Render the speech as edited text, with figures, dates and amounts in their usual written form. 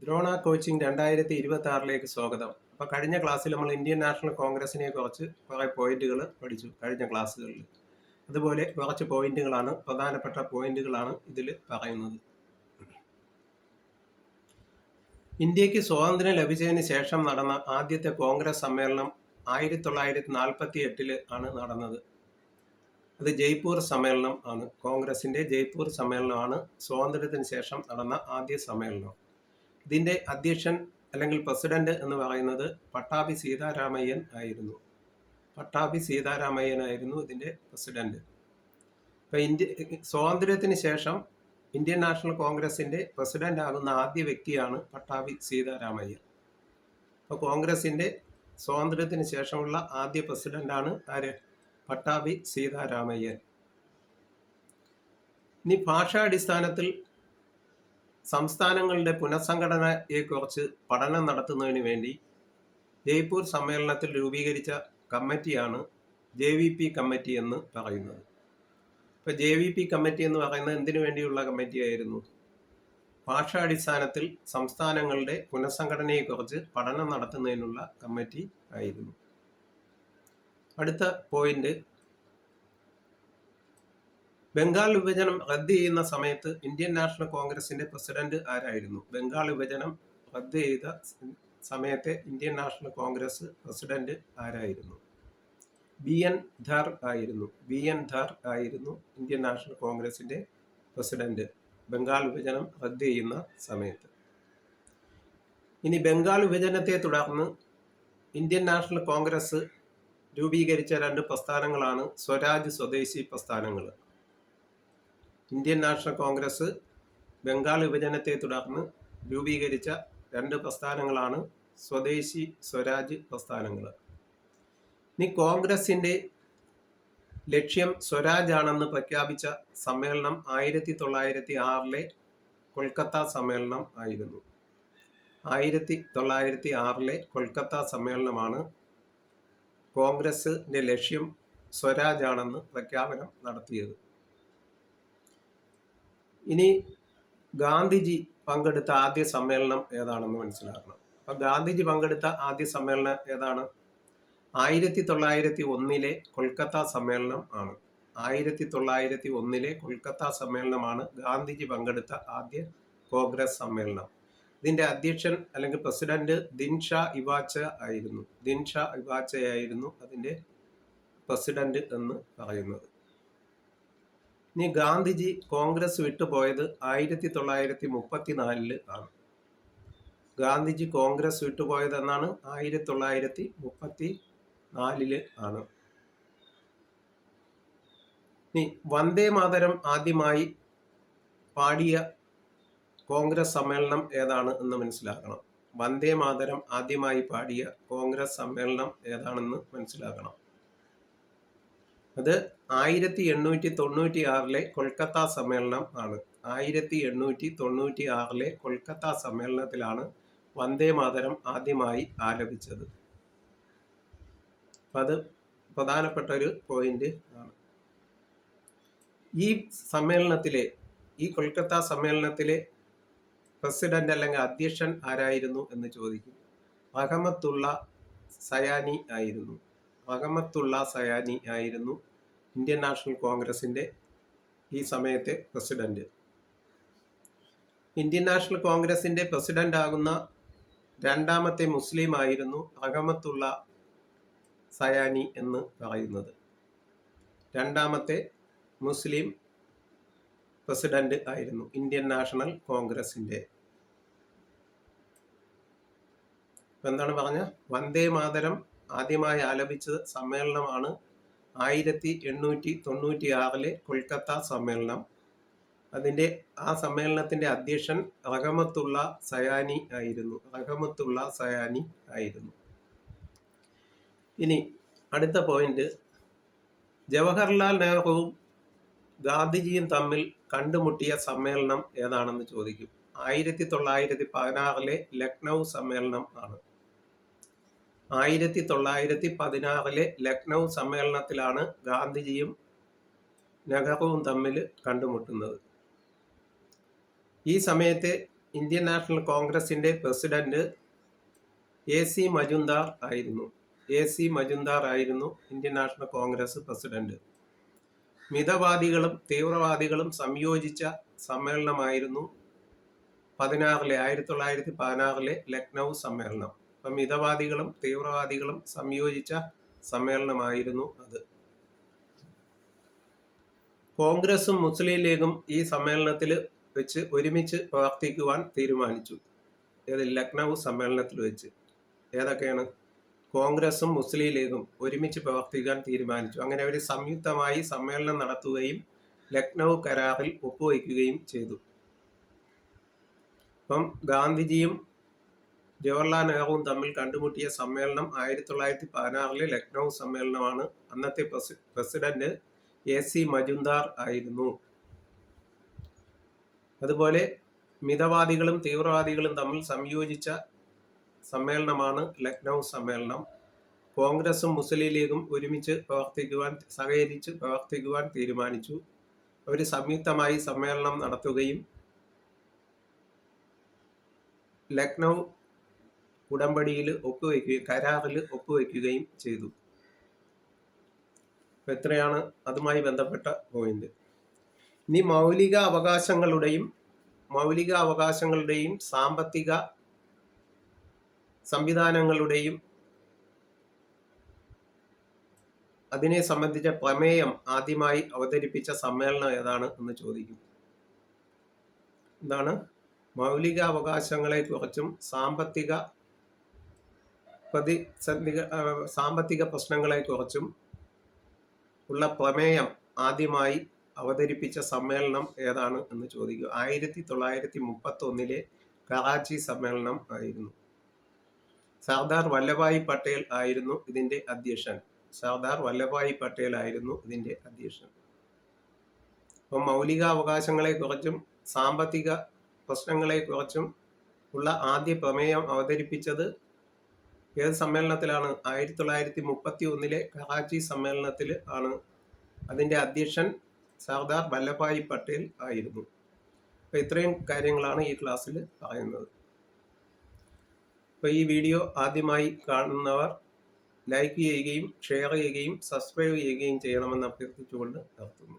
Drona coaching 2026 സ്വാഗതം. അപ്പോൾ കഴിഞ്ഞ ക്ലാസ്സിൽ നമ്മൾ ഇന്ത്യൻ നാഷണൽ കോൺഗ്രസിനെ കുറിച്ച് കുറേ പോയിന്റുകൾ പഠിച്ചു കഴിഞ്ഞ ക്ലാസ്സുകളിൽ. അതുപോലെ കുറച്ച് പോയിന്റുകളാണ്, പ്രധാനപ്പെട്ട പോയിന്റുകളാണ് ഇതിൽ പറയുന്നത്. ഇന്ത്യക്ക് സ്വാതന്ത്ര്യം ലഭിച്ചതിന് ശേഷം നടന്ന ആദ്യത്തെ കോൺഗ്രസ് സമ്മേളനം 1948 ആണ് നടന്നത്. അത് ജയ്പൂർ സമ്മേളനം ആണ്. കോൺഗ്രസിന്റെ ജയ്പൂർ സമ്മേളനമാണ് സ്വാതന്ത്ര്യത്തിന് ശേഷം നടന്ന ആദ്യ സമ്മേളനം. ഇതിന്റെ അധ്യക്ഷൻ അല്ലെങ്കിൽ പ്രസിഡന്റ് എന്ന് പറയുന്നത് പട്ടാഭി സീതാരാമയ്യൻ ആയിരുന്നു. പട്ടാഭി സീതാരാമയ്യനായിരുന്നു ഇതിന്റെ പ്രസിഡന്റ്. ഇപ്പൊ സ്വാതന്ത്ര്യത്തിന് ശേഷം ഇന്ത്യൻ നാഷണൽ കോൺഗ്രസിന്റെ പ്രസിഡന്റ് ആകുന്ന ആദ്യ വ്യക്തിയാണ് പട്ടാഭി സീതാരാമയ്യൻ. അപ്പോൾ കോൺഗ്രസിന്റെ സ്വാതന്ത്ര്യത്തിന് ശേഷമുള്ള ആദ്യ പ്രസിഡന്റാണ് ആര്? പട്ടാഭി സീതാരാമയ്യൻ. ഇനി ഭാഷാടിസ്ഥാനത്തിൽ സംസ്ഥാനങ്ങളുടെ പുനഃസംഘടനയെക്കുറിച്ച് പഠനം നടത്തുന്നതിന് വേണ്ടി ജയ്പൂർ സമ്മേളനത്തിൽ രൂപീകരിച്ച കമ്മിറ്റിയാണ് JVP കമ്മിറ്റി എന്ന് പറയുന്നത്. ഇപ്പോൾ JVP കമ്മിറ്റി എന്ന് പറയുന്നത് എന്തിനു വേണ്ടിയുള്ള കമ്മിറ്റിയായിരുന്നു? ഭാഷാടിസ്ഥാനത്തിൽ സംസ്ഥാനങ്ങളുടെ പുനഃസംഘടനയെക്കുറിച്ച് പഠനം നടത്തുന്നതിനുള്ള കമ്മിറ്റി ആയിരുന്നു. അടുത്ത പോയിന്റ്, ബംഗാൾ വിഭജനം റദ്ദ് ചെയ്യുന്ന സമയത്ത് ഇന്ത്യൻ നാഷണൽ കോൺഗ്രസിന്റെ പ്രസിഡന്റ് ആരായിരുന്നു? ബംഗാൾ വിഭജനം റദ്ദ് ചെയ്ത സമയത്തെ ഇന്ത്യൻ നാഷണൽ കോൺഗ്രസ് പ്രസിഡന്റ് ആരായിരുന്നു? BN ധർ ആയിരുന്നു. BN ധർ ആയിരുന്നു ഇന്ത്യൻ നാഷണൽ കോൺഗ്രസിന്റെ പ്രസിഡന്റ് ബംഗാൾ വിഭജനം റദ്ദ് ചെയ്യുന്ന സമയത്ത്. ഇനി ബംഗാൾ വിഭജനത്തെ തുടർന്ന് ഇന്ത്യൻ നാഷണൽ കോൺഗ്രസ് രൂപീകരിച്ച രണ്ട് പ്രസ്ഥാനങ്ങളാണ് സ്വരാജ്, സ്വദേശി പ്രസ്ഥാനങ്ങൾ. ഇന്ത്യൻ നാഷണൽ കോൺഗ്രസ് ബംഗാൾ വിഭജനത്തെ തുടർന്ന് രൂപീകരിച്ച രണ്ട് പ്രസ്ഥാനങ്ങളാണ് സ്വദേശി, സ്വരാജ് പ്രസ്ഥാനങ്ങൾ. ഇനി കോൺഗ്രസിന്റെ ലക്ഷ്യം സ്വരാജ് ആണെന്ന് പ്രഖ്യാപിച്ച സമ്മേളനം 1906 കൊൽക്കത്ത സമ്മേളനം ആയിരുന്നു. 1906 കൊൽക്കത്ത സമ്മേളനമാണ് കോൺഗ്രസിന്റെ ലക്ഷ്യം സ്വരാജ് ആണെന്ന് പ്രഖ്യാപനം നടത്തിയത്. ഇനി ഗാന്ധിജി പങ്കെടുത്ത ആദ്യ സമ്മേളനം ഏതാണെന്ന് മനസ്സിലാക്കണം. അപ്പം ഗാന്ധിജി പങ്കെടുത്ത ആദ്യ സമ്മേളനം ഏതാണ്? 1901 കൊൽക്കത്ത സമ്മേളനം ആണ്. 1901 കൊൽക്കത്ത സമ്മേളനമാണ് ഗാന്ധിജി പങ്കെടുത്ത ആദ്യ കോൺഗ്രസ് സമ്മേളനം. ഇതിന്റെ അധ്യക്ഷൻ അല്ലെങ്കിൽ പ്രസിഡന്റ് ദിൻഷാ ഇവാച്ച ആയിരുന്നു. ദിൻഷാ ഇവാച്ചയായിരുന്നു അതിന്റെ പ്രസിഡന്റ് എന്ന് പറയുന്നത്. ഇനി ഗാന്ധിജി കോൺഗ്രസ് വിട്ടുപോയത് 1934 ആണ്. ഗാന്ധിജി കോൺഗ്രസ് വിട്ടുപോയത് എന്നാണ്? 1934 ആണ്. ഇനി വന്ദേ മാതരം ആദ്യമായി പാടിയ കോൺഗ്രസ് സമ്മേളനം ഏതാണ് എന്ന് മനസ്സിലാക്കണം. വന്ദേ മാതരം ആദ്യമായി പാടിയ കോൺഗ്രസ് സമ്മേളനം ഏതാണെന്ന് മനസ്സിലാക്കണം. അത് 1896 കൊൽക്കത്ത സമ്മേളനം ആണ്. 1896 കൊൽക്കത്ത സമ്മേളനത്തിലാണ് വന്ദേ മാതരം ആദ്യമായി ആലപിച്ചത്. അത് പ്രധാനപ്പെട്ട ഒരു പോയിന്റ് ആണ്. ഈ കൊൽക്കത്ത സമ്മേളനത്തിലെ പ്രസിഡന്റ് അല്ലെങ്കിൽ അധ്യക്ഷൻ ആരായിരുന്നു എന്ന് ചോദിക്കും. റഹമത്തുള്ള സയാനി ആയിരുന്നു. റഹമത്തുള്ള സയാനി ആയിരുന്നു ഇന്ത്യൻ നാഷണൽ കോൺഗ്രസിന്റെ ഈ സമയത്തെ പ്രസിഡന്റ്. ഇന്ത്യൻ നാഷണൽ കോൺഗ്രസിന്റെ പ്രസിഡന്റ് ആകുന്ന രണ്ടാമത്തെ മുസ്ലിം ആയിരുന്നു റഹമത്തുള്ള സയാനി എന്ന് പറയുന്നത്. രണ്ടാമത്തെ മുസ്ലിം പ്രസിഡന്റ് ആയിരുന്നു ഇന്ത്യൻ നാഷണൽ കോൺഗ്രസിന്റെ. എന്താണ് പറഞ്ഞ? വന്ദേ മാതരം ആദ്യമായി ആലപിച്ച സമ്മേളനമാണ് 1896 കൊൽക്കത്ത സമ്മേളനം. ആ സമ്മേളനത്തിന്റെ അധ്യക്ഷൻ റഹമത്തുള്ള സയാനി ആയിരുന്നു. റഹമത്തുള്ള സയാനി ആയിരുന്നു. ഇനി അടുത്ത പോയിന്റ്, ജവഹർലാൽ നെഹ്റുവും ഗാന്ധിജിയും തമ്മിൽ കണ്ടുമുട്ടിയ സമ്മേളനം ഏതാണെന്ന് ചോദിക്കും. 1916 ലക്നൗ സമ്മേളനം ആണ്. 1916 ലക്നൗ സമ്മേളനത്തിലാണ് ഗാന്ധിജിയും നെഹ്റുവും തമ്മിൽ കണ്ടുമുട്ടുന്നത്. ഈ സമയത്തെ ഇന്ത്യൻ നാഷണൽ കോൺഗ്രസിന്റെ പ്രസിഡന്റ് എ.സി. മജുംദാർ ആയിരുന്നു. എ.സി. മജുംദാർ ആയിരുന്നു ഇന്ത്യൻ നാഷണൽ കോൺഗ്രസ് പ്രസിഡന്റ്. മിതവാദികളും തീവ്രവാദികളും സംയോജിച്ച സമ്മേളനമായിരുന്നു 1916 ലക്നൗ സമ്മേളനം. അപ്പം മിതവാദികളും തീവ്രവാദികളും സംയോജിച്ച സമ്മേളനമായിരുന്നു അത്. കോൺഗ്രസും മുസ്ലിം ലീഗും ഈ സമ്മേളനത്തിൽ വെച്ച് ഒരുമിച്ച് പ്രവർത്തിക്കുവാൻ തീരുമാനിച്ചു. ലക്നൗ സമ്മേളനത്തിൽ വെച്ച് ഏതൊക്കെയാണ്? കോൺഗ്രസും മുസ്ലിം ലീഗും ഒരുമിച്ച് പ്രവർത്തിക്കാൻ തീരുമാനിച്ചു. അങ്ങനെ അവർ സംയുക്തമായി സമ്മേളനം നടത്തുകയും ലക്നൗ കരാറിൽ ഒപ്പുവയ്ക്കുകയും ചെയ്തു. അപ്പം ഗാന്ധിജിയും ജവഹർലാൽ നെഹ്റുവും തമ്മിൽ കണ്ടുമുട്ടിയ സമ്മേളനം 1916 ലക്നൗ സമ്മേളനമാണ്. അന്നത്തെ പ്രസിഡന്റ് എ.സി. മജുംദാർ ആയിരുന്നു. അതുപോലെ മിതവാദികളും തീവ്രവാദികളും തമ്മിൽ സംയോജിച്ച സമ്മേളനമാണ് ലക്നൗ സമ്മേളനം. കോൺഗ്രസും മുസ്ലിം ലീഗും ഒരുമിച്ച് സഹകരിച്ച് പ്രവർത്തിക്കുവാൻ തീരുമാനിച്ചു. അവർ സംയുക്തമായി സമ്മേളനം നടത്തുകയും ലക്നൗ ഉടമ്പടിയിൽ കരാറിൽ ഒപ്പുവയ്ക്കുകയും ചെയ്തു. എത്രയാണ് അതുമായി ബന്ധപ്പെട്ട പോയിന്റ്. ഇനി മൗലിക അവകാശങ്ങളുടെയും സാമ്പത്തിക സംവിധാനങ്ങളുടെയും അതിനെ സംബന്ധിച്ച പ്രമേയം ആദ്യമായി അവതരിപ്പിച്ച സമ്മേളനം ഏതാണ് എന്ന് ചോദിക്കും. എന്താണ്? മൗലിക അവകാശങ്ങളെക്കുറിച്ചും സാമ്പത്തിക പ്രശ്നങ്ങളെക്കുറിച്ചും ഉള്ള പ്രമേയം ആദ്യമായി അവതരിപ്പിച്ച സമ്മേളനം ഏതാണ് എന്ന് ചോദിക്കുക. 1931 കറാച്ചി സമ്മേളനം ആയിരുന്നു. സർദാർ വല്ലഭായ് പട്ടേൽ ആയിരുന്നു ഇതിന്റെ അധ്യക്ഷൻ. അപ്പം മൗലിക അവകാശങ്ങളെക്കുറിച്ചും സാമ്പത്തിക പ്രശ്നങ്ങളെക്കുറിച്ചും ഉള്ള ആദ്യ പ്രമേയം അവതരിപ്പിച്ചത് ഏത് സമ്മേളനത്തിലാണ്? 1931 കറാച്ചി സമ്മേളനത്തിൽ ആണ്. അതിന്റെ അധ്യക്ഷൻ സർദാർ വല്ലഭായ് പട്ടേൽ ആയിരുന്നു. അപ്പോൾ ഇത്രയും കാര്യങ്ങളാണ് ഈ ക്ലാസ്സിൽ പറയുന്നത്. അപ്പോൾ ഈ വീഡിയോ ആദ്യമായി കാണുന്നവർ ലൈക്ക് ചെയ്യുകയും ഷെയർ ചെയ്യുകയും സബ്സ്ക്രൈബ് ചെയ്യുകയും ചെയ്യണമെന്ന് അഭ്യർത്ഥിച്ചുകൊണ്ട് നിർത്തുന്നു.